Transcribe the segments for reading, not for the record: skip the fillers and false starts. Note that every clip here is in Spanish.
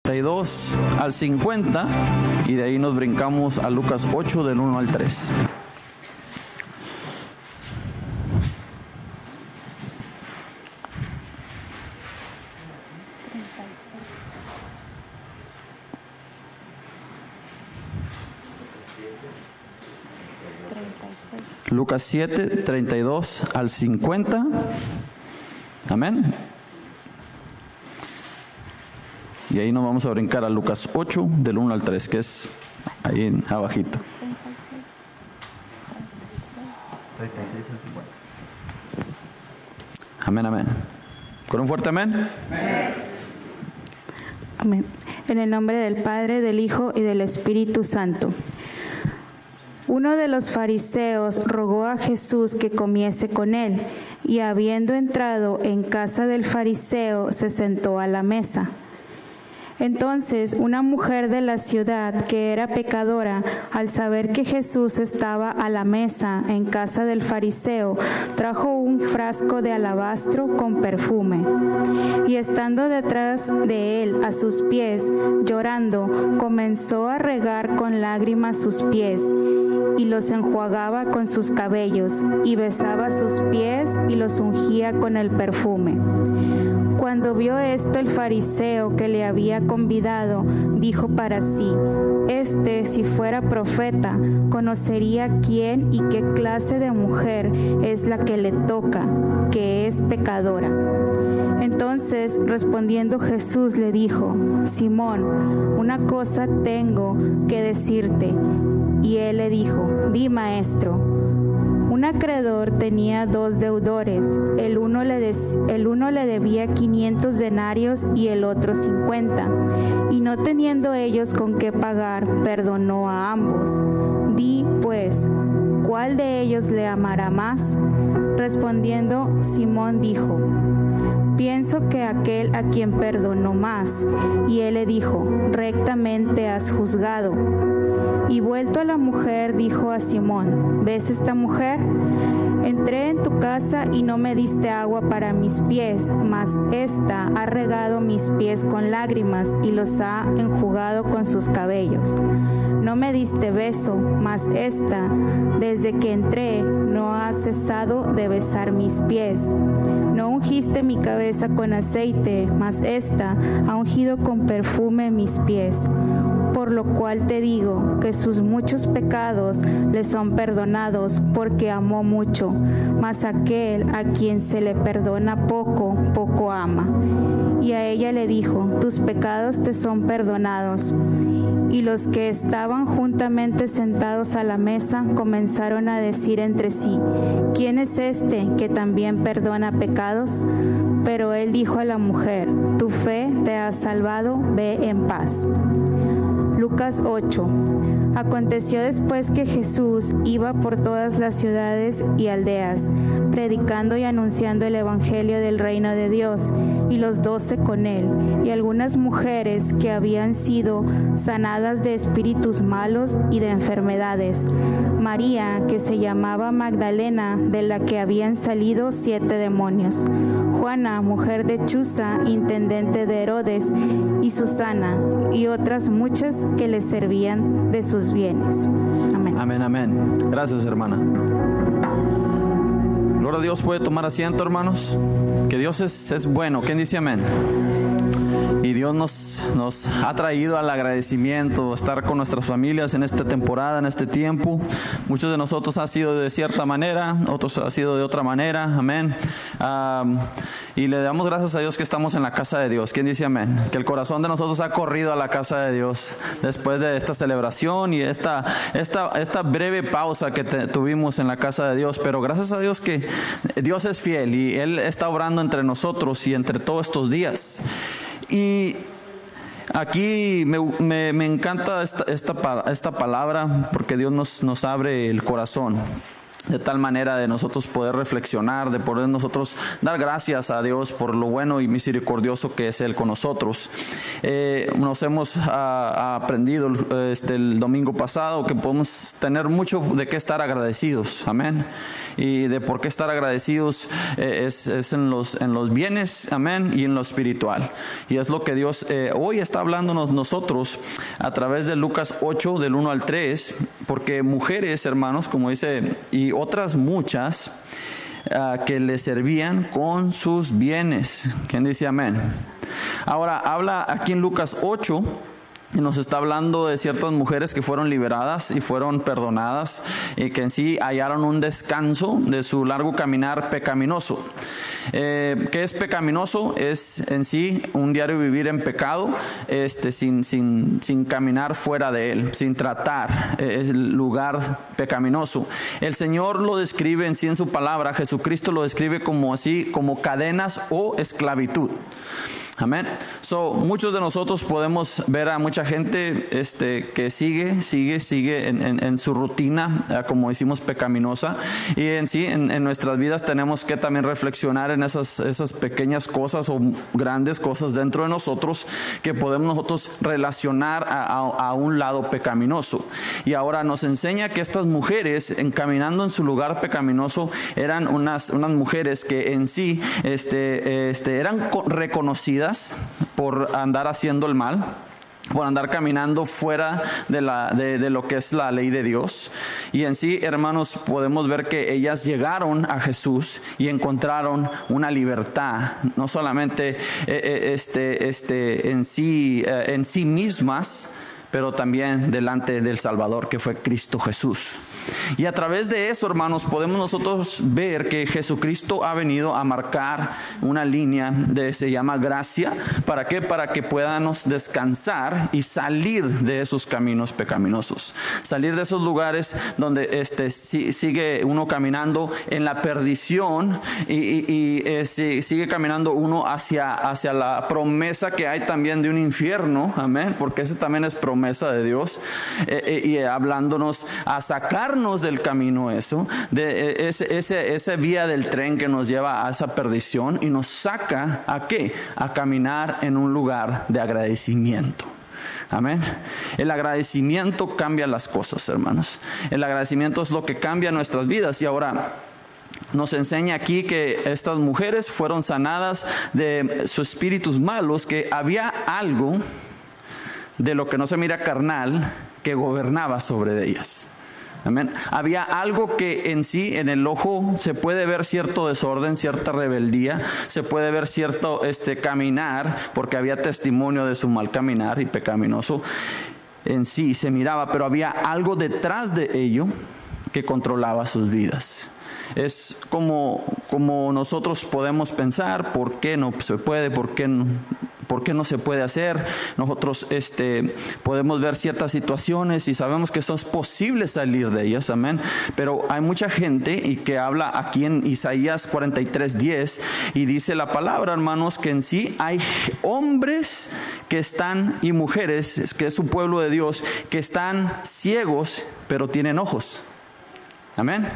32 al 50 y de ahí nos brincamos a Lucas 8 del 1 al 3. Lucas 7, 32 al 50. Amén. Y ahí nos vamos a brincar a Lucas 8, del 1 al 3, que es ahí abajito. 36 al 50. Amén, amén. ¿Con un fuerte amén? Amén. Amén. En el nombre del Padre, del Hijo y del Espíritu Santo. Uno de los fariseos rogó a Jesús que comiese con él, y habiendo entrado en casa del fariseo, se sentó a la mesa. Entonces una mujer de la ciudad, que era pecadora, al saber que Jesús estaba a la mesa en casa del fariseo, trajo un frasco de alabastro con perfume. Y estando detrás de él a sus pies, llorando, comenzó a regar con lágrimas sus pies, y los enjuagaba con sus cabellos, y besaba sus pies y los ungía con el perfume. Cuando vio esto el fariseo que le había convidado, dijo para sí: si fuera profeta, conocería quién y qué clase de mujer es la que le toca, que es pecadora. Entonces, respondiendo Jesús, le dijo: Simón, una cosa tengo que decirte. Y él le dijo: Di, maestro. Un acreedor tenía 2 deudores, el uno le debía 500 denarios y el otro 50, y no teniendo ellos con qué pagar, perdonó a ambos. Di, pues, ¿cuál de ellos le amará más? Respondiendo, Simón dijo: Pienso que aquel a quien perdonó más. Y él le dijo: Rectamente has juzgado. Y vuelto a la mujer, dijo a Simón: ¿Ves esta mujer? Entré en tu casa y no me diste agua para mis pies, mas ésta ha regado mis pies con lágrimas y los ha enjugado con sus cabellos. No me diste beso, mas ésta, desde que entré, no ha cesado de besar mis pies. No ungiste mi cabeza con aceite, mas ésta ha ungido con perfume mis pies. Por lo cual te digo que sus muchos pecados le son perdonados, porque amó mucho, mas aquel a quien se le perdona poco, poco ama. Y a ella le dijo: Tus pecados te son perdonados. Y los que estaban juntamente sentados a la mesa comenzaron a decir entre sí: ¿Quién es este que también perdona pecados? Pero él dijo a la mujer: Tu fe te ha salvado, ve en paz. Lucas 8. Aconteció después que Jesús iba por todas las ciudades y aldeas, predicando y anunciando el evangelio del reino de Dios, y los 12 con él, y algunas mujeres que habían sido sanadas de espíritus malos y de enfermedades. María, que se llamaba Magdalena, de la que habían salido 7 demonios. Juana, mujer de Chuza, intendente de Herodes, y Susana, y otras muchas que le servían de sus bienes. Amén. Amén, amén. Gracias, hermana. Gloria a Dios. Puede tomar asiento, hermanos. Que Dios es bueno. ¿Quién dice amén? Y Dios nos ha traído al agradecimiento, estar con nuestras familias en esta temporada, en este tiempo. Muchos de nosotros ha sido de cierta manera, otros ha sido de otra manera. Amén. Y le damos gracias a Dios que estamos en la casa de Dios. ¿Quién dice amén? Que el corazón de nosotros ha corrido a la casa de Dios después de esta celebración y esta breve pausa que tuvimos en la casa de Dios. Pero gracias a Dios que Dios es fiel y Él está obrando entre nosotros y entre todos estos días. Y aquí me encanta esta palabra porque Dios nos abre el corazón. de tal manera de nosotros poder reflexionar, de poder nosotros dar gracias a Dios por lo bueno y misericordioso que es Él con nosotros. Nos hemos aprendido el domingo pasado que podemos tener mucho de qué estar agradecidos, amén, y de por qué estar agradecidos es en los bienes, amén, y en lo espiritual, y es lo que Dios hoy está hablándonos nosotros a través de Lucas 8 del 1 al 3, porque mujeres, hermanos, como dice, y otras muchas que le servían con sus bienes. ¿Quién dice amén? Ahora habla aquí en Lucas 8 y nos está hablando de ciertas mujeres que fueron liberadas y fueron perdonadas y que en sí hallaron un descanso de su largo caminar pecaminoso. ¿Qué es pecaminoso? Es en sí un diario vivir en pecado, sin caminar fuera de él, sin tratar el lugar pecaminoso. El Señor lo describe en sí en su palabra. Jesucristo lo describe como así, como cadenas o esclavitud. Amén. Muchos de nosotros podemos ver a mucha gente que sigue en su rutina, como decimos, pecaminosa, y en sí en nuestras vidas tenemos que también reflexionar en esas pequeñas cosas o grandes cosas dentro de nosotros que podemos nosotros relacionar a un lado pecaminoso. Y ahora nos enseña que estas mujeres, encaminando en su lugar pecaminoso, eran unas mujeres que en sí eran reconocidas por andar haciendo el mal, por andar caminando fuera de lo que es la ley de Dios. Y en sí, hermanos, podemos ver que ellas llegaron a Jesús y encontraron una libertad, no solamente en sí mismas, pero también delante del Salvador, que fue Cristo Jesús. Y a través de eso, hermanos, podemos nosotros ver que Jesucristo ha venido a marcar una línea se llama gracia. ¿Para qué? Para que podamos descansar y salir de esos caminos pecaminosos, salir de esos lugares donde sigue uno caminando en la perdición y sigue caminando uno hacia la promesa que hay también de un infierno, amén, porque ese también es promesa de Dios, y hablándonos a sacarnos del camino de esa vía del tren que nos lleva a esa perdición y nos saca ¿a qué? A caminar en un lugar de agradecimiento. Amén. El agradecimiento cambia las cosas, hermanos. El agradecimiento es lo que cambia nuestras vidas. Y ahora nos enseña aquí que estas mujeres fueron sanadas de sus espíritus malos, que había algo de lo que no se mira carnal que gobernaba sobre ellas. Amén. Había algo que en sí, en el ojo, se puede ver cierto desorden, cierta rebeldía, se puede ver cierto caminar, porque había testimonio de su mal caminar y pecaminoso. En sí se miraba, pero había algo detrás de ello que controlaba sus vidas. Es como nosotros podemos pensar, ¿por qué no se puede? ¿Por qué no se puede hacer? Nosotros podemos ver ciertas situaciones y sabemos que eso es posible salir de ellas, amén. Pero hay mucha gente y que habla aquí en Isaías 43:10 y dice la palabra, hermanos, que en sí hay hombres que están y mujeres, que es su pueblo de Dios, que están ciegos pero tienen ojos, amén,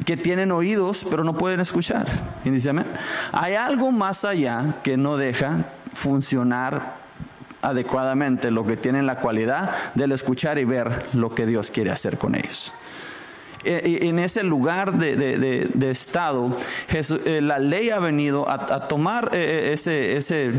que tienen oídos pero no pueden escuchar. Y dice amén. Hay algo más allá que no deja funcionar adecuadamente lo que tienen la cualidad del escuchar y ver lo que Dios quiere hacer con ellos. En ese lugar de estado, la ley ha venido a tomar ese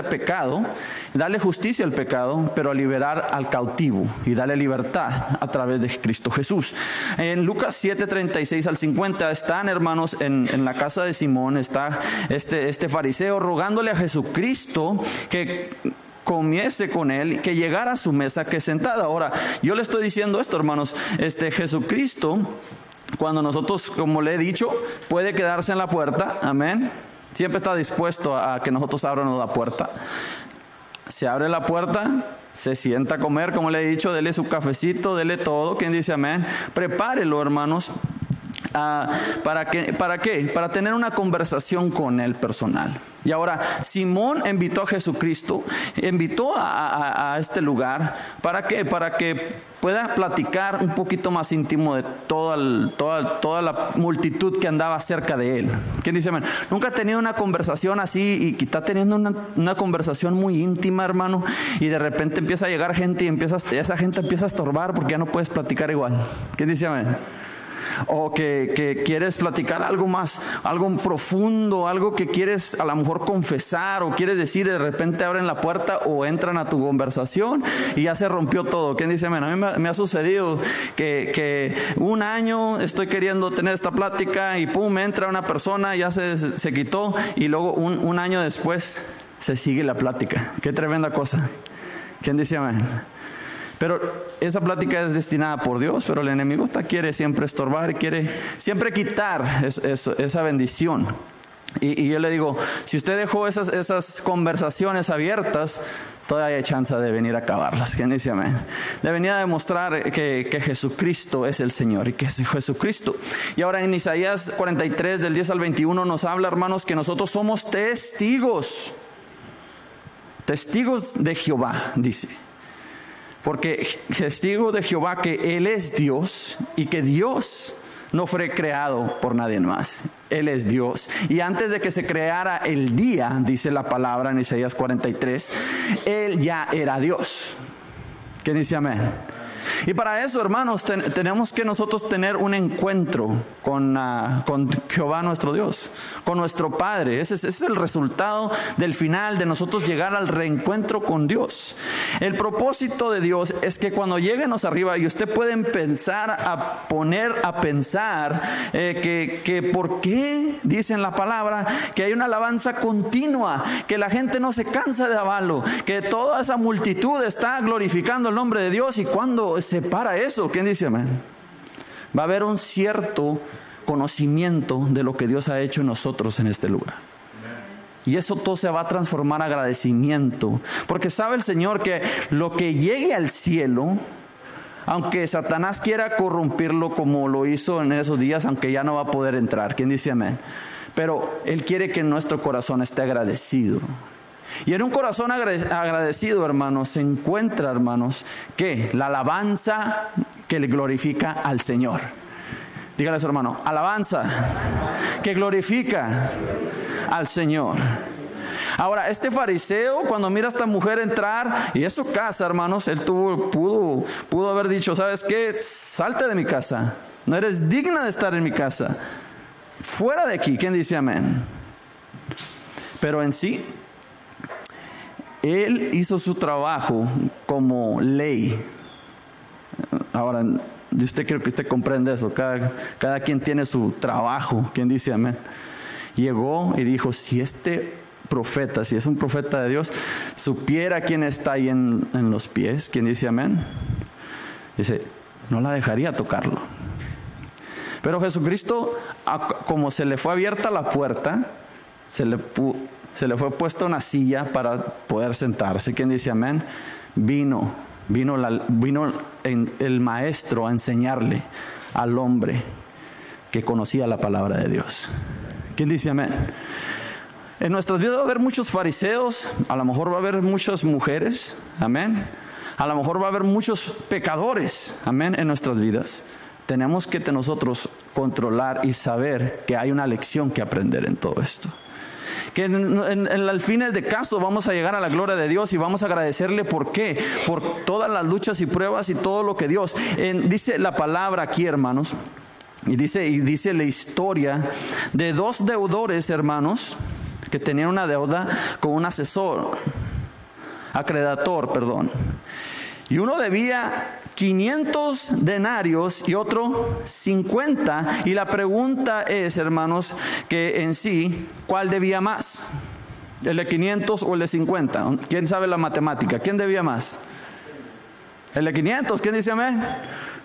pecado, darle justicia al pecado, pero a liberar al cautivo y darle libertad a través de Cristo Jesús. En Lucas 7:36 al 50 están, hermanos, en la casa de Simón, está este fariseo rogándole a Jesucristo que comiese con él, que llegara a su mesa, que sentada. Ahora, yo le estoy diciendo esto, hermanos, Jesucristo, cuando nosotros, como le he dicho, puede quedarse en la puerta, amén, siempre está dispuesto a que nosotros abramos la puerta. Se abre la puerta, se sienta a comer, como le he dicho, dele su cafecito, dele todo. ¿Quién dice amén? Prepárelo, hermanos. ¿Para qué? Para tener una conversación con él personal. Y ahora Simón invitó a Jesucristo, invitó a este lugar. ¿Para qué? Para que pueda platicar un poquito más íntimo de toda la multitud que andaba cerca de él. ¿Quién dice amén? Nunca ha tenido una conversación así y está teniendo una conversación muy íntima, hermano, y de repente empieza a llegar gente y esa gente empieza a estorbar porque ya no puedes platicar igual. ¿Quién dice amén? O que quieres platicar algo más, algo profundo, algo que quieres a lo mejor confesar o quieres decir, de repente abren la puerta o entran a tu conversación y ya se rompió todo. ¿Quién dice amén? A mí me ha sucedido que un año estoy queriendo tener esta plática y pum, entra una persona, ya se quitó y luego un año después se sigue la plática. Qué tremenda cosa. ¿Quién dice amén? Pero esa plática es destinada por Dios, pero el enemigo quiere siempre estorbar y quiere siempre quitar esa bendición. Y yo le digo, si usted dejó esas conversaciones abiertas, todavía hay chance de venir a acabarlas. ¿Quién dice amén? De venir a demostrar que Jesucristo es el Señor y que es Jesucristo. Y ahora en Isaías 43 del 10 al 21 nos habla, hermanos, que nosotros somos testigos de Jehová, dice. Porque testigo de Jehová que Él es Dios y que Dios no fue creado por nadie más. Él es Dios. Y antes de que se creara el día, dice la palabra en Isaías 43, Él ya era Dios. ¿Quién dice amén? Y para eso, hermanos, tenemos que nosotros tener un encuentro con Jehová nuestro Dios, con nuestro Padre. Ese es el resultado del final de nosotros llegar al reencuentro con Dios. El propósito de Dios es que cuando lleguenos arriba y usted puede empezar a poner a pensar que por qué dice en la palabra que hay una alabanza continua, que la gente no se cansa de alabarlo, que toda esa multitud está glorificando el nombre de Dios. Y cuando se para eso, ¿quién dice amén? Va a haber un cierto conocimiento de lo que Dios ha hecho en nosotros en este lugar. Y eso todo se va a transformar en agradecimiento. Porque sabe el Señor que lo que llegue al cielo, aunque Satanás quiera corrompirlo como lo hizo en esos días, aunque ya no va a poder entrar. ¿Quién dice amén? Pero Él quiere que nuestro corazón esté agradecido. Y en un corazón agradecido, hermanos, se encuentra, hermanos, ¿qué? La alabanza que le glorifica al Señor. Dígale a su hermano, alabanza que glorifica al Señor. Ahora, este fariseo, cuando mira a esta mujer entrar, y es su casa, hermanos, él pudo haber dicho, ¿sabes qué? Salte de mi casa. No eres digna de estar en mi casa. Fuera de aquí. ¿Quién dice amén? Pero en sí, él hizo su trabajo como ley. Ahora, usted creo que usted comprende eso. Cada quien tiene su trabajo. ¿Quién dice amén? Llegó y dijo, si este profeta, si es un profeta de Dios, supiera quién está ahí en los pies. ¿Quién dice amén? Dice, no la dejaría tocarlo. Pero Jesucristo, como se le fue abierta la puerta, se le fue puesta una silla para poder sentarse. ¿Quién dice amén? Vino el maestro a enseñarle al hombre que conocía la palabra de Dios. ¿Quién dice amén? En nuestras vidas va a haber muchos fariseos, a lo mejor va a haber muchas mujeres, amén. A lo mejor va a haber muchos pecadores, amén, en nuestras vidas. Tenemos que nosotros controlar y saber que hay una lección que aprender en todo esto. Que en el fin de caso vamos a llegar a la gloria de Dios y vamos a agradecerle. ¿Por qué? Por todas las luchas y pruebas y todo lo que Dios dice la palabra aquí, hermanos. Y dice la historia de dos deudores, hermanos, que tenían una deuda con un acreedor, perdón. Y uno debía 500 denarios y otro 50. Y la pregunta es, hermanos, que en sí, ¿cuál debía más? ¿El de 500 o el de 50? ¿Quién sabe la matemática? ¿Quién debía más? ¿El de 500? ¿Quién dice amén?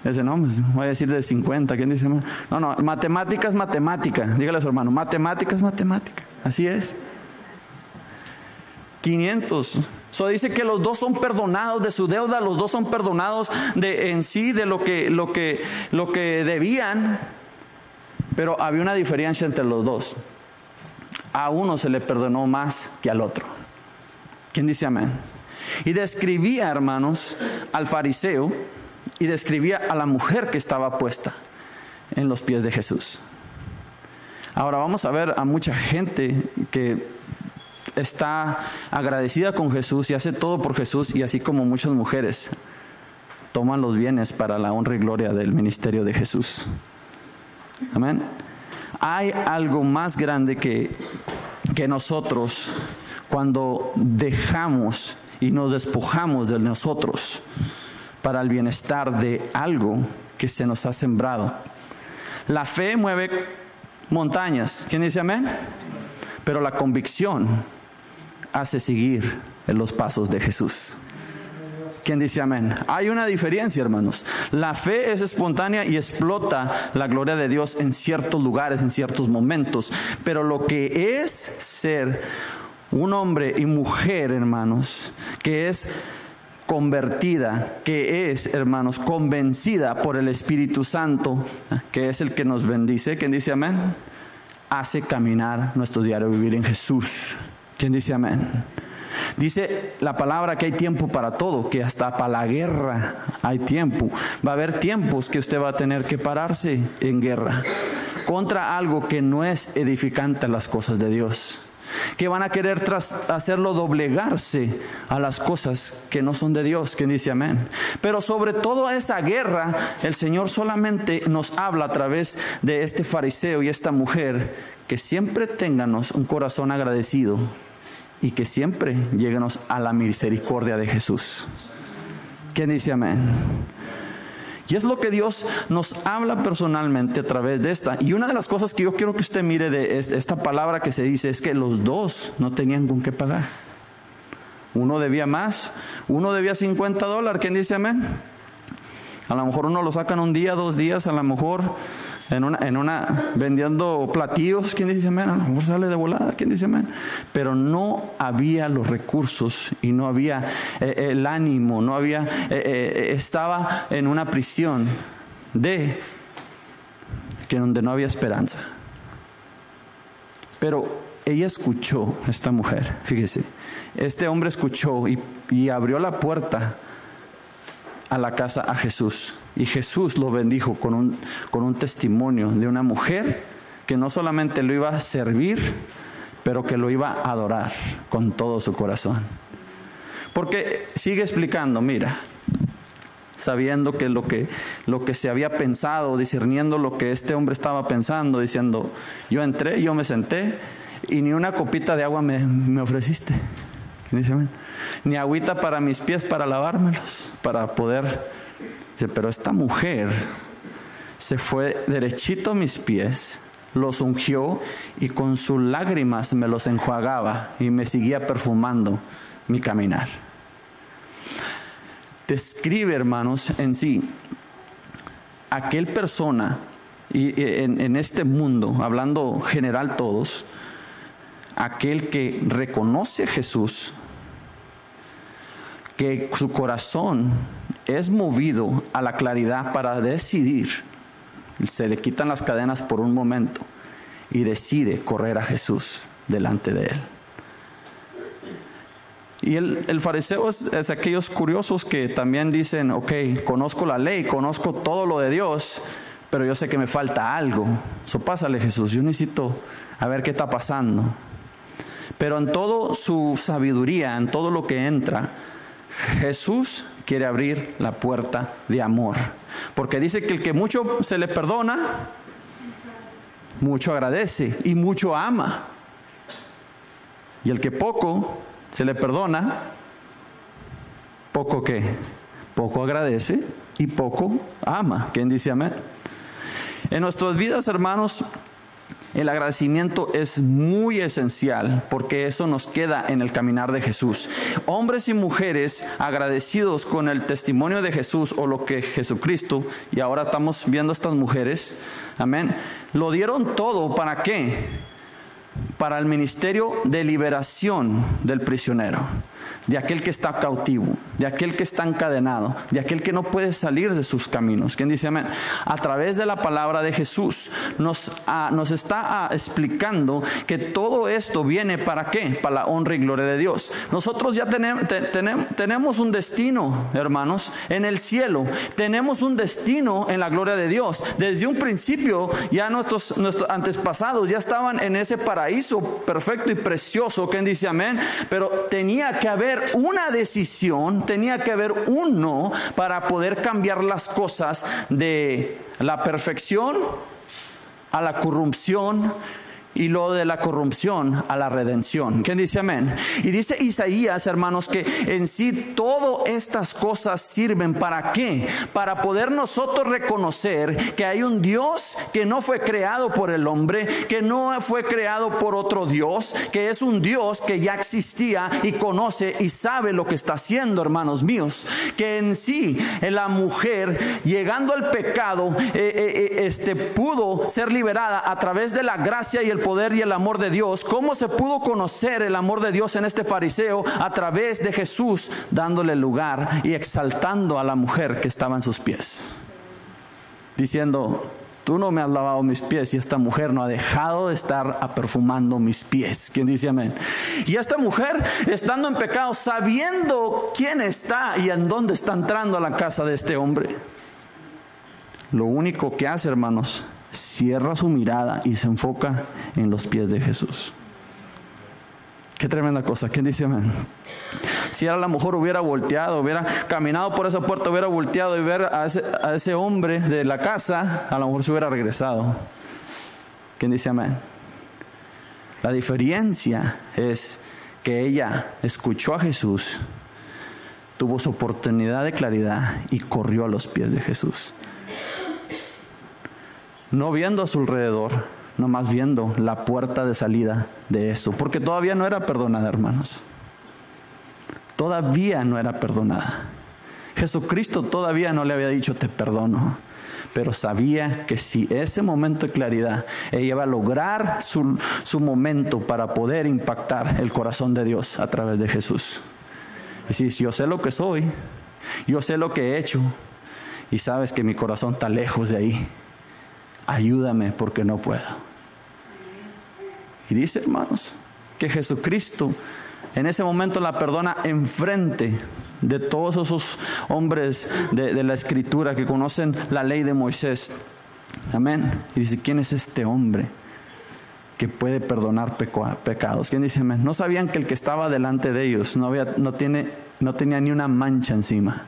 Dice, no, voy a decir de 50. ¿Quién dice amén? No, matemática es matemática. Dígale a su hermano, matemática es matemática. Así es. 500. Dice que los dos son perdonados de su deuda, los dos son perdonados de lo que debían. Pero había una diferencia entre los dos. A uno se le perdonó más que al otro. ¿Quién dice amén? Y describía, hermanos, al fariseo y describía a la mujer que estaba puesta en los pies de Jesús. Ahora vamos a ver a mucha gente que está agradecida con Jesús y hace todo por Jesús, y así como muchas mujeres toman los bienes para la honra y gloria del ministerio de Jesús. Amén. Hay algo más grande que nosotros cuando dejamos y nos despojamos de nosotros para el bienestar de algo que se nos ha sembrado. La fe mueve montañas. ¿Quién dice amén? Pero la convicción hace seguir en los pasos de Jesús. ¿Quién dice amén? Hay una diferencia, hermanos. La fe es espontánea y explota la gloria de Dios en ciertos lugares, en ciertos momentos. Pero lo que es ser un hombre y mujer, hermanos, que es convertida, que es, hermanos, convencida por el Espíritu Santo, que es el que nos bendice, ¿quién dice amén? Hace caminar nuestro diario vivir en Jesús. ¿Quién dice amén? Dice la palabra que hay tiempo para todo, que hasta para la guerra hay tiempo. Va a haber tiempos que usted va a tener que pararse en guerra contra algo que no es edificante a las cosas de Dios, que van a querer hacerlo doblegarse a las cosas que no son de Dios. ¿Quién dice amén? Pero sobre todo esa guerra, el Señor solamente nos habla a través de este fariseo y esta mujer, que siempre ténganos un corazón agradecido y que siempre lleguenos a la misericordia de Jesús. ¿Quién dice amén? Y es lo que Dios nos habla personalmente a través de esta. Y una de las cosas que yo quiero que usted mire de esta palabra que se dice es que los dos no tenían con qué pagar. Uno debía más, uno debía $50. ¿Quién dice amén? A lo mejor uno lo sacan un día, 2 días, a lo mejor en una vendiendo platillos. ¿Quién dice amén? A lo mejor sale de volada. ¿Quién dice amén? Pero no había los recursos y no había el ánimo, no había, estaba en una prisión donde no había esperanza. Pero ella escuchó, esta mujer, fíjese, este hombre escuchó y abrió la puerta a la casa a Jesús, y Jesús lo bendijo con un testimonio de una mujer que no solamente lo iba a servir, pero que lo iba a adorar con todo su corazón. Porque sigue explicando, mira, sabiendo que lo que se había pensado, discerniendo lo que este hombre estaba pensando, diciendo, yo entré, yo me senté y ni una copita de agua me ofreciste. Dice, ni agüita para mis pies para lavármelos, para poder. Dice, pero esta mujer se fue derechito a mis pies, los ungió y con sus lágrimas me los enjuagaba y me seguía perfumando mi caminar. Describe, hermanos, en sí aquel persona y en este mundo, hablando general todos, aquel que reconoce a Jesús, que su corazón es movido a la claridad para decidir, se le quitan las cadenas por un momento y decide correr a Jesús delante de él. Y el fariseo es aquellos curiosos que también dicen, ok, conozco la ley, conozco todo lo de Dios, pero yo sé que me falta algo. So, pásale, Jesús, yo necesito a ver qué está pasando. Pero en toda su sabiduría, en todo lo que entra, Jesús quiere abrir la puerta de amor. Porque dice que el que mucho se le perdona, mucho agradece y mucho ama. Y el que poco se le perdona, poco ¿qué? Poco agradece y poco ama. ¿Quién dice amén? En nuestras vidas, hermanos, el agradecimiento es muy esencial, porque eso nos queda en el caminar de Jesús. Hombres y mujeres agradecidos con el testimonio de Jesús o lo que Jesucristo, y ahora estamos viendo a estas mujeres, amén, lo dieron todo. ¿Para qué? Para el ministerio de liberación del prisionero, de aquel que está cautivo, de aquel que está encadenado, de aquel que no puede salir de sus caminos. ¿Quién dice amén? A través de la palabra de Jesús nos está explicando que todo esto viene ¿para qué? Para la honra y gloria de Dios. Nosotros ya tenemos un destino, hermanos, en el cielo. Tenemos un destino en la gloria de Dios. Desde un principio ya nuestros antepasados ya estaban en ese paraíso perfecto y precioso. ¿Quién dice amén? Pero tenía que haber una decisión, tenía que haber un no para poder cambiar las cosas de la perfección a la corrupción, y luego de la corrupción a la redención. ¿Quién dice amén? Y dice Isaías, hermanos, que en sí todas estas cosas sirven ¿para qué? Para poder nosotros reconocer que hay un Dios que no fue creado por el hombre, que no fue creado por otro Dios, que es un Dios que ya existía y conoce y sabe lo que está haciendo, hermanos míos. Que en sí la mujer, llegando al pecado, pudo ser liberada a través de la gracia y el poder y el amor de Dios. ¿Cómo se pudo conocer el amor de Dios en este fariseo? A través de Jesús dándole lugar y exaltando a la mujer que estaba en sus pies, diciendo: tú no me has lavado mis pies, y esta mujer no ha dejado de estar perfumando mis pies. ¿Quién dice amén? Y esta mujer, estando en pecado, sabiendo quién está y en dónde está entrando a la casa de este hombre, lo único que hace, hermanos, cierra su mirada y se enfoca en los pies de Jesús. Qué tremenda cosa. ¿Quién dice amén? Si a lo mejor hubiera volteado, hubiera caminado por esa puerta, hubiera volteado y ver a ese hombre de la casa, a lo mejor se hubiera regresado. ¿Quién dice amén? La diferencia es que ella escuchó a Jesús, tuvo su oportunidad de claridad y corrió a los pies de Jesús. No viendo a su alrededor, nomás viendo la puerta de salida de eso. Porque todavía no era perdonada, hermanos. Todavía no era perdonada. Jesucristo todavía no le había dicho: te perdono. Pero sabía que si ese momento de claridad, ella iba a lograr su momento para poder impactar el corazón de Dios a través de Jesús. Y si yo sé lo que soy, yo sé lo que he hecho, y sabes que mi corazón está lejos de ahí, ayúdame porque no puedo. Y dice, hermanos, que Jesucristo en ese momento la perdona enfrente de todos esos hombres de la Escritura que conocen la ley de Moisés. Amén. Y dice: ¿quién es este hombre que puede perdonar pecados? ¿Quién dice amén? No sabían que el que estaba delante de ellos no tenía ni una mancha encima.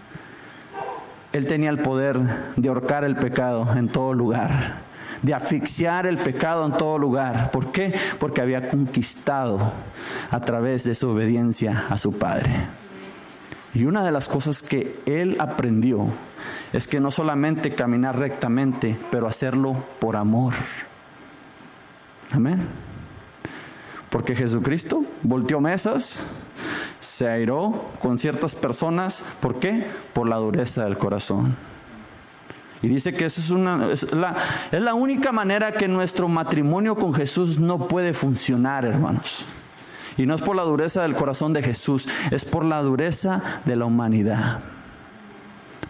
Él tenía el poder de ahorcar el pecado en todo lugar, de asfixiar el pecado en todo lugar. ¿Por qué? Porque había conquistado a través de su obediencia a su Padre. Y una de las cosas que él aprendió es que no solamente caminar rectamente, pero hacerlo por amor. Amén. Porque Jesucristo volteó mesas, se airó con ciertas personas. ¿Por qué? Por la dureza del corazón. Y dice que eso es la única manera que nuestro matrimonio con Jesús no puede funcionar, hermanos. Y no es por la dureza del corazón de Jesús, es por la dureza de la humanidad.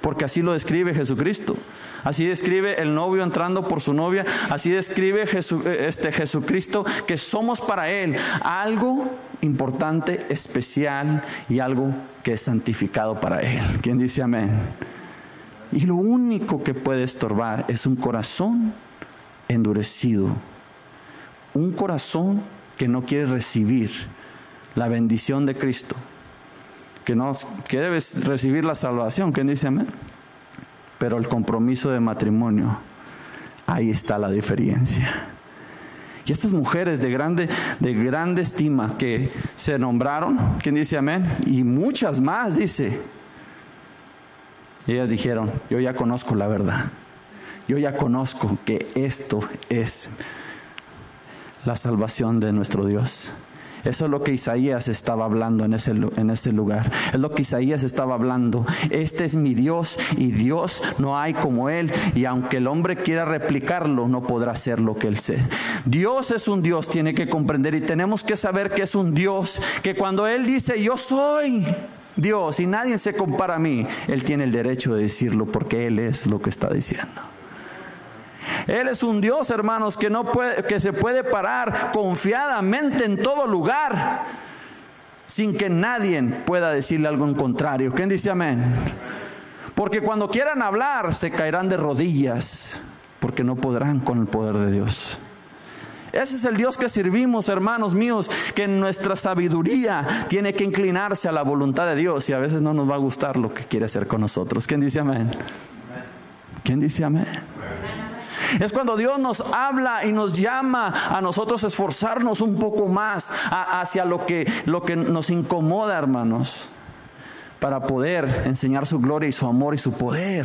Porque así lo describe Jesucristo. Así describe el novio entrando por su novia. Así describe Jesucristo, que somos para Él algo importante, especial, y algo que es santificado para Él. ¿Quién dice amén? Y lo único que puede estorbar es un corazón endurecido. Un corazón que no quiere recibir la bendición de Cristo, que debe recibir la salvación. ¿Quién dice amén? Pero el compromiso de matrimonio, ahí está la diferencia. Y estas mujeres de grande estima que se nombraron, ¿quién dice amén? Y muchas más, dice. Ellas dijeron: yo ya conozco la verdad. Yo ya conozco que esto es la salvación de nuestro Dios. Eso es lo que Isaías estaba hablando en ese lugar. Es lo que Isaías estaba hablando. Este es mi Dios y Dios no hay como Él. Y aunque el hombre quiera replicarlo, no podrá hacer lo que Él sé. Dios es un Dios, tiene que comprender, y tenemos que saber que es un Dios que cuando Él dice yo soy Dios y nadie se compara a mí, Él tiene el derecho de decirlo porque Él es lo que está diciendo. Él es un Dios, hermanos, que se puede parar confiadamente en todo lugar sin que nadie pueda decirle algo en contrario. ¿Quién dice amén? Porque cuando quieran hablar se caerán de rodillas porque no podrán con el poder de Dios. Ese es el Dios que servimos, hermanos míos, que en nuestra sabiduría tiene que inclinarse a la voluntad de Dios, y a veces no nos va a gustar lo que quiere hacer con nosotros. ¿Quién dice amén? ¿Quién dice amén? Es cuando Dios nos habla y nos llama a nosotros a esforzarnos un poco más hacia lo que nos incomoda, hermanos, para poder enseñar su gloria y su amor y su poder.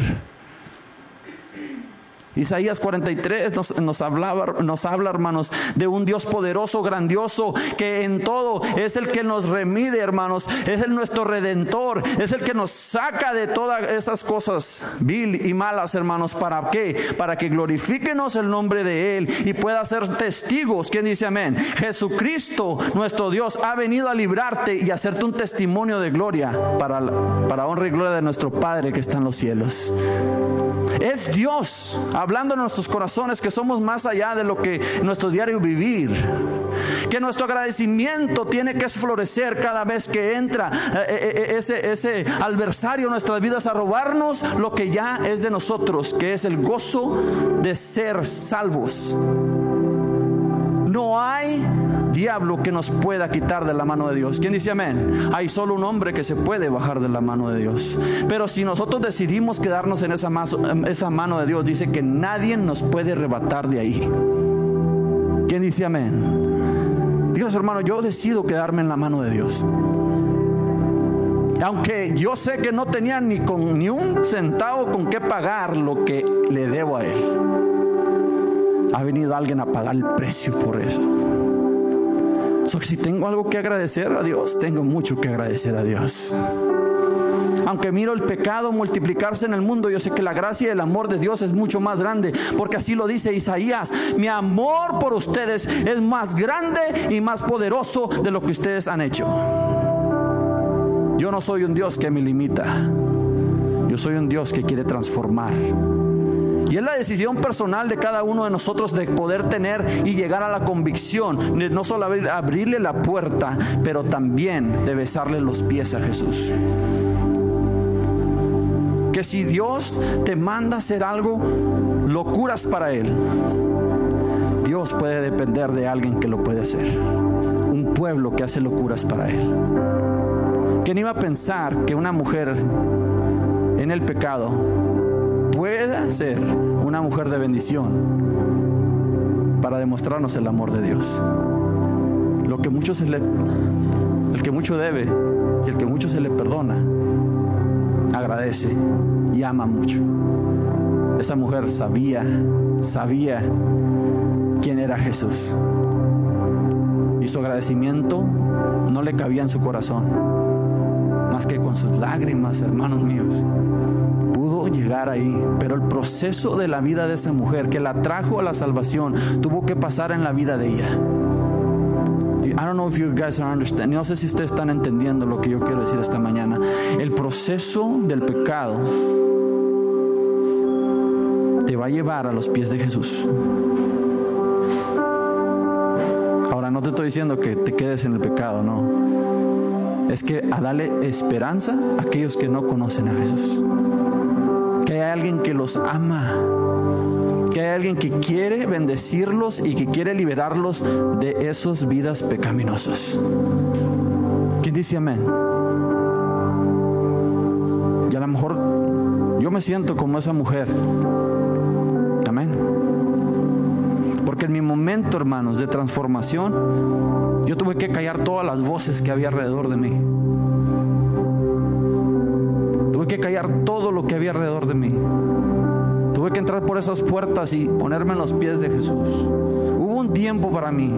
Isaías 43 nos habla, hermanos, de un Dios poderoso, grandioso, que en todo es el que nos remide, hermanos. Es nuestro redentor, es el que nos saca de todas esas cosas vil y malas, hermanos. ¿Para qué? Para que glorifiquemos el nombre de Él y pueda ser testigos. ¿Quién dice amén? Jesucristo, nuestro Dios, ha venido a librarte y a hacerte un testimonio de gloria para honra y gloria de nuestro Padre que está en los cielos. Es Dios hablando en nuestros corazones que somos más allá de lo que nuestro diario vivir, que nuestro agradecimiento tiene que florecer cada vez que entra ese adversario en nuestras vidas a robarnos lo que ya es de nosotros, que es el gozo de ser salvos. No hay diablo que nos pueda quitar de la mano de Dios. ¿Quién dice amén? Hay solo un hombre que se puede bajar de la mano de Dios. Pero si nosotros decidimos quedarnos en esa mano de Dios, dice que nadie nos puede arrebatar de ahí. ¿Quién dice amén? Dios, hermano, yo decido quedarme en la mano de Dios. Aunque yo sé que no tenía ni un centavo con qué pagar lo que le debo a Él. Ha venido alguien a pagar el precio por eso. Si tengo algo que agradecer a Dios, tengo mucho que agradecer a Dios. Aunque miro el pecado multiplicarse en el mundo, yo sé que la gracia y el amor de Dios es mucho más grande, porque así lo dice Isaías: mi amor por ustedes es más grande y más poderoso de lo que ustedes han hecho. Yo no soy un Dios que me limita, yo soy un Dios que quiere transformar. Y es la decisión personal de cada uno de nosotros de poder tener y llegar a la convicción de no solo abrirle la puerta, pero también de besarle los pies a Jesús. Que si Dios te manda a hacer algo, locuras para Él, Dios puede depender de alguien que lo puede hacer. Un pueblo que hace locuras para Él. ¿Quién iba a pensar que una mujer en el pecado pueda ser una mujer de bendición para demostrarnos el amor de Dios? El que mucho debe y el que mucho se le perdona, agradece y ama mucho. Esa mujer sabía quién era Jesús, y su agradecimiento no le cabía en su corazón, más que con sus lágrimas, hermanos míos, pudo llegar ahí. Pero el proceso de la vida de esa mujer que la trajo a la salvación tuvo que pasar en la vida de ella. I don't know if you guys are understanding. No sé si ustedes están entendiendo lo que yo quiero decir esta mañana. El proceso del pecado te va a llevar a los pies de Jesús. Ahora, no te estoy diciendo que te quedes en el pecado, no. Es que a darle esperanza a aquellos que no conocen a Jesús. Que hay alguien que los ama, que hay alguien que quiere bendecirlos y que quiere liberarlos de esas vidas pecaminosas. ¿Quién dice amén? Y a lo mejor yo me siento como esa mujer. Amén. Porque en mi momento, hermanos, de transformación, yo tuve que callar todas las voces que había alrededor de mí. Tuve que callar todo lo que había alrededor de mí. Tuve que entrar por esas puertas y ponerme en los pies de Jesús. Hubo un tiempo para mí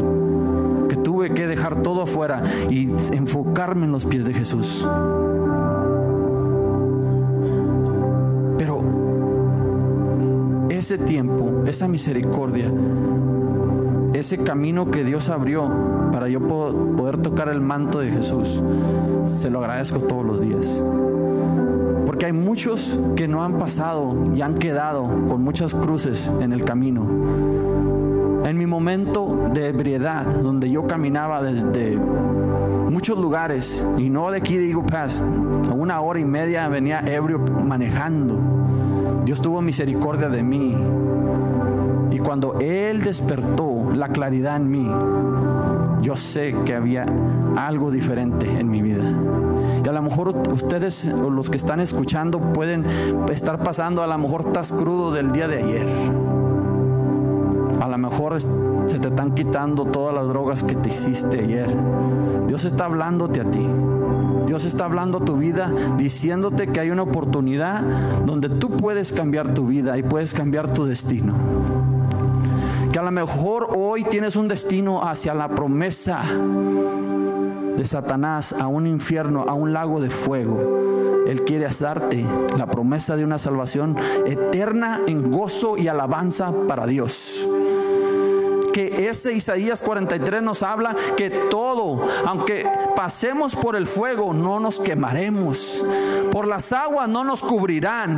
que tuve tuve que dejar todo afuera y enfocarme en los pies de Jesús. Pero ese tiempo, esa misericordia, ese camino que Dios abrió para yo poder tocar el manto de Jesús, se lo agradezco todos los días. Porque hay muchos que no han pasado y han quedado con muchas cruces en el camino. En mi momento de ebriedad, donde yo caminaba desde muchos lugares, y no de aquí de Eagle Pass, a 1 hora y media venía ebrio manejando, Dios tuvo misericordia de mí. Y cuando Él despertó la claridad en mí, yo sé que había algo diferente en mi vida. Y a lo mejor ustedes, o los que están escuchando, pueden estar pasando, a lo mejor estás crudo del día de ayer. A lo mejor se te están quitando todas las drogas que te hiciste ayer. Dios está hablándote a ti. Dios está hablando a tu vida, diciéndote que hay una oportunidad donde tú puedes cambiar tu vida y puedes cambiar tu destino. Que a lo mejor hoy tienes un destino hacia la promesa de Satanás, a un infierno, a un lago de fuego. Él quiere darte la promesa de una salvación eterna en gozo y alabanza para Dios. Que ese Isaías 43 nos habla que todo, aunque pasemos por el fuego, no nos quemaremos. Por las aguas no nos cubrirán.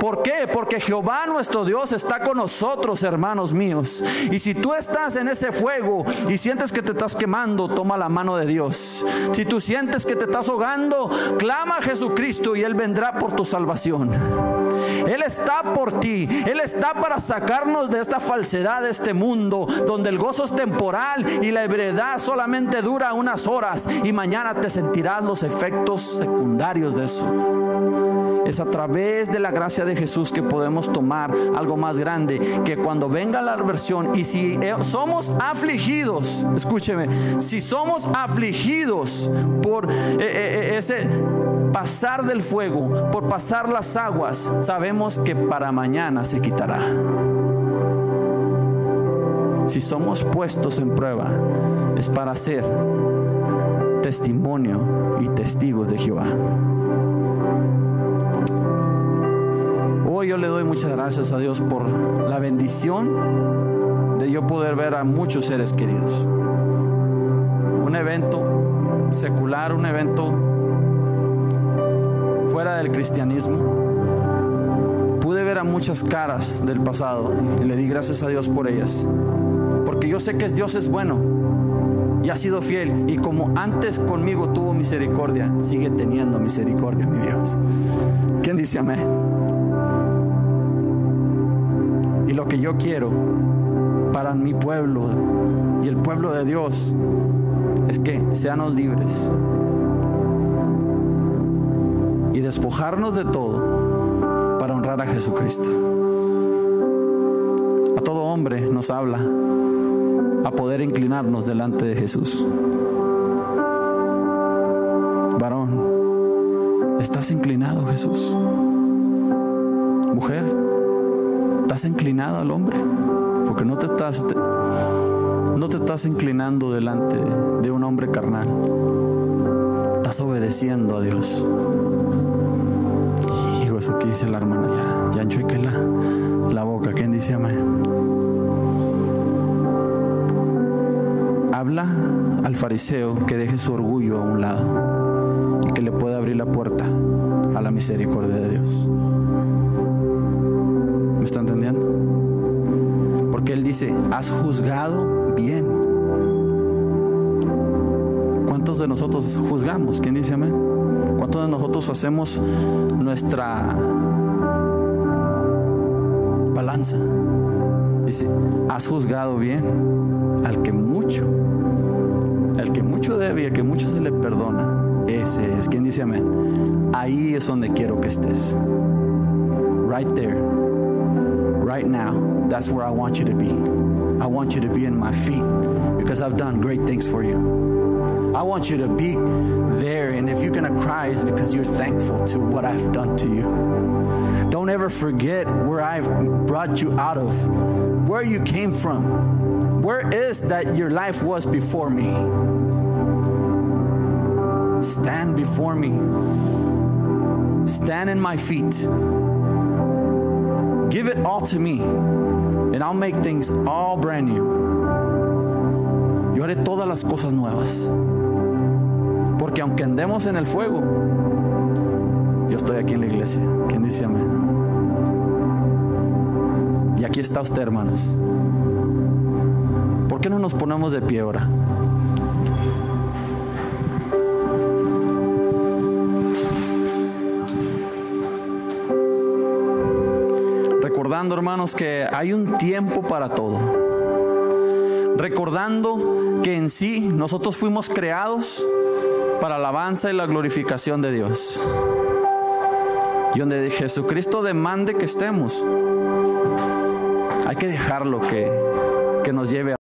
¿Por qué? Porque Jehová nuestro Dios está con nosotros, hermanos míos. Y si tú estás en ese fuego y sientes que te estás quemando, toma la mano de Dios. Si tú sientes que te estás ahogando, clama a Jesucristo y Él vendrá por tu salvación. Él está por ti. Él está para sacarnos de esta falsedad de este mundo, donde el gozo es temporal y la ebriedad solamente dura unas horas, y mañana te sentirás los efectos secundarios de eso. Es a través de la gracia de Jesús que podemos tomar algo más grande, que cuando venga la reversión, y si somos afligidos, escúcheme, si somos afligidos por ese pasar del fuego, por pasar las aguas, sabemos que para mañana se quitará. Si somos puestos en prueba, es para ser testimonio y testigos de Jehová. Hoy yo le doy muchas gracias a Dios por la bendición de yo poder ver a muchos seres queridos. Un evento secular, un evento fuera del cristianismo. Pude ver a muchas caras del pasado y le di gracias a Dios por ellas. Porque yo sé que Dios es bueno y ha sido fiel, y como antes conmigo tuvo misericordia, sigue teniendo misericordia, mi Dios. ¿Quién dice amén? Y lo que yo quiero para mi pueblo y el pueblo de Dios es que seamos libres y despojarnos de todo para honrar a Jesucristo. A todo hombre nos habla a poder inclinarnos delante de Jesús. Varón, ¿estás inclinado, Jesús? Mujer, ¿estás inclinado al hombre? Porque no te estás inclinando delante de un hombre carnal. Estás obedeciendo a Dios. Hijo, eso que dice la hermana, ya enchueque la boca. ¿Quién dice amén? Habla al fariseo que deje su orgullo a un lado y que le pueda abrir la puerta a la misericordia de Dios. ¿Me está entendiendo? Porque Él dice, has juzgado bien. ¿Cuántos de nosotros juzgamos? ¿Quién dice amén? ¿Cuántos de nosotros hacemos nuestra balanza? Dice, has juzgado bien al que mucho debe y al que mucho se le perdona. Ese es. ¿Quién dice amén? Ahí es donde quiero que estés. Right there. Right now. That's where I want you to be. I want you to be in my feet because I've done great things for you. I want you to be there, and if you're going to cry, it's because you're thankful to what I've done to you. Don't ever forget where I've brought you out of, where you came from, Where is that your life was before me? Stand before me. Stand in my feet. Give it all to me, and I'll make things all brand new. Yo haré todas las cosas nuevas. Porque aunque andemos en el fuego, yo estoy aquí en la iglesia. ¿Quién dice amén? Y aquí está usted, hermanos. ¿Por qué no nos ponemos de pie ahora? Recordando, hermanos, que hay un tiempo para todo. Recordando que en sí nosotros fuimos creados para la alabanza y la glorificación de Dios. Y donde Jesucristo demande que estemos, hay que dejarlo que nos lleve a